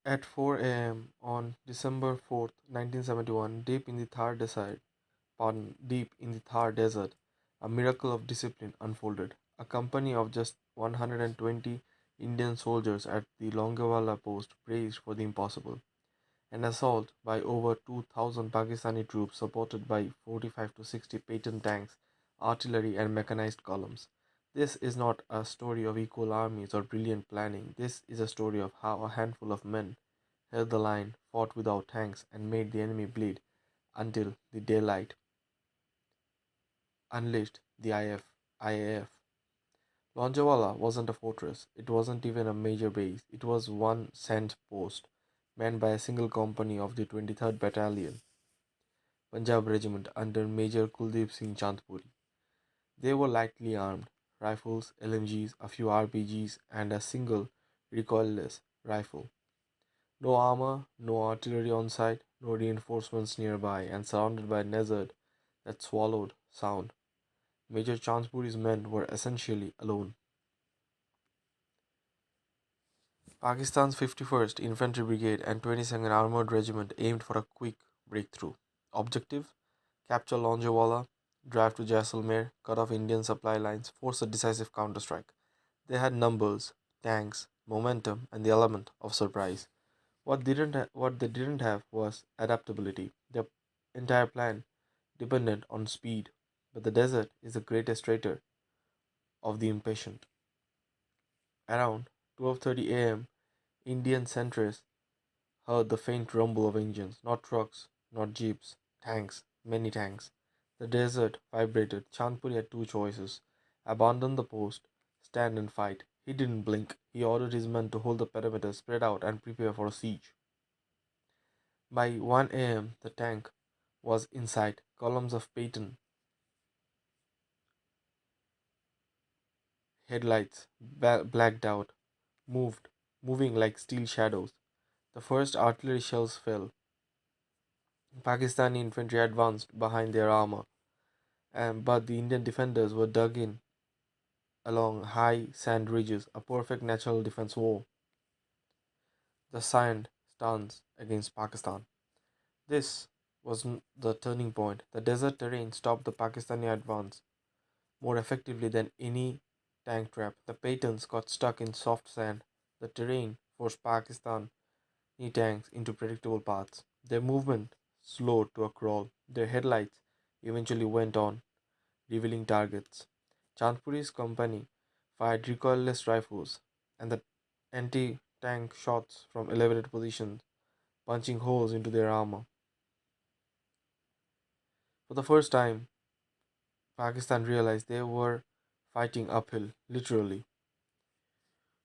At 4 a.m. on December 4th, 1971, deep in the Thar Desert, a miracle of discipline unfolded. A company of just 120 Indian soldiers at the Longewala post braced for the impossible. An assault by over 2,000 Pakistani troops supported by 45 to 60 Patton tanks, artillery, and mechanized columns. This is not a story of equal armies or brilliant planning. This is a story of how a handful of men held the line, fought without tanks, and made the enemy bleed until the daylight unleashed the IAF. Longewala wasn't a fortress. It wasn't even a major base. It was one sand post, manned by a single company of the 23rd Battalion, Punjab Regiment, under Major Kuldip Singh Chandpuri. They were lightly armed, rifles, LMGs, a few RPGs, and a single recoilless rifle. No armor, no artillery on site, no reinforcements nearby, and surrounded by a desert that swallowed sound. Major Chandpuri's men were essentially alone. Pakistan's 51st Infantry Brigade and 22nd Armoured Regiment aimed for a quick breakthrough. Objective: capture Longewala, drive to Jaisalmer, cut off Indian supply lines, force a decisive counterstrike. They had numbers, tanks, momentum, and the element of surprise. What they didn't have was adaptability. Their entire plan depended on speed. But the desert is the greatest traitor of the impatient. Around 12:30 a.m., Indian sentries heard the faint rumble of engines, not trucks, not jeeps, tanks, many tanks. The desert vibrated. Chandpuri had two choices: abandon the post, stand and fight. He didn't blink. He ordered his men to hold the perimeter, spread out, and prepare for a siege. By 1 a.m., the tank was in sight. Columns of Patton headlights, blacked out, moved, moving like steel shadows. The first artillery shells fell. Pakistani infantry advanced behind their armor, but the Indian defenders were dug in along high sand ridges, a perfect natural defense wall. The sand stands against Pakistan. This was the turning point. The desert terrain stopped the Pakistani advance more effectively than any tank trap. The Pattons got stuck in soft sand. The terrain forced Pakistani tanks into predictable paths. Their movement slowed to a crawl. Their headlights eventually went on, revealing targets. Chandpuri's company fired recoilless rifles and the anti tank shots from elevated positions, punching holes into their armor. For the first time, Pakistan realized they were fighting uphill, literally.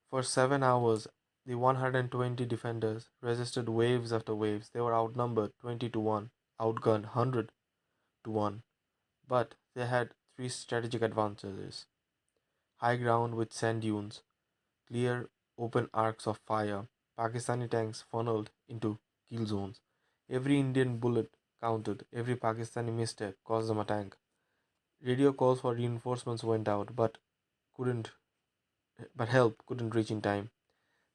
For 7 hours, the 120 defenders resisted waves after waves. They were outnumbered 20 to 1, outgunned 100 to 1. But they had three strategic advantages: high ground with sand dunes, clear open arcs of fire, Pakistani tanks funneled into kill zones. Every Indian bullet counted, every Pakistani misstep cost them a tank. Radio calls for reinforcements went out, couldn't but help couldn't reach in time.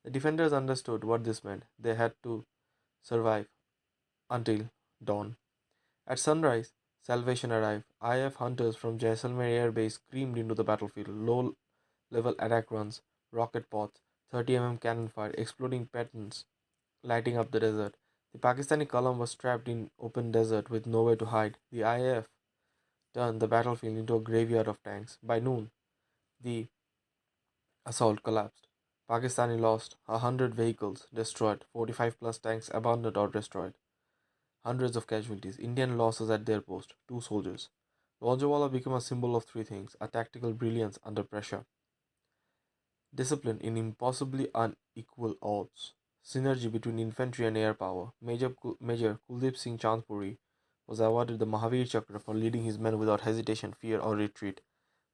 The defenders understood what this meant. They had to survive until dawn. At sunrise, salvation arrived. IF hunters from Jaisalmer Air Base screamed into the battlefield. Low level attack runs, rocket pods, 30 cannon fire, exploding patterns lighting up the desert. The Pakistani column was trapped in open desert with nowhere to hide. The IAF turned the battlefield into a graveyard of tanks. By noon, the assault collapsed. Pakistani lost 100 vehicles destroyed, 45 plus tanks abandoned or destroyed, hundreds of casualties. Indian losses at their post, two soldiers. Longewala became a symbol of three things: a tactical brilliance under pressure, discipline in impossibly unequal odds, synergy between infantry and air power. Major Kuldip Singh Chandpuri was awarded the Mahavir Chakra for leading his men without hesitation, fear, or retreat.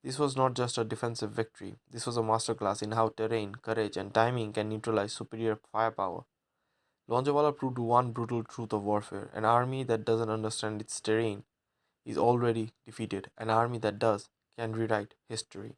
This was not just a defensive victory, this was a masterclass in how terrain, courage, and timing can neutralize superior firepower. Longewala proved one brutal truth of warfare: an army that doesn't understand its terrain is already defeated, an army that does can rewrite history.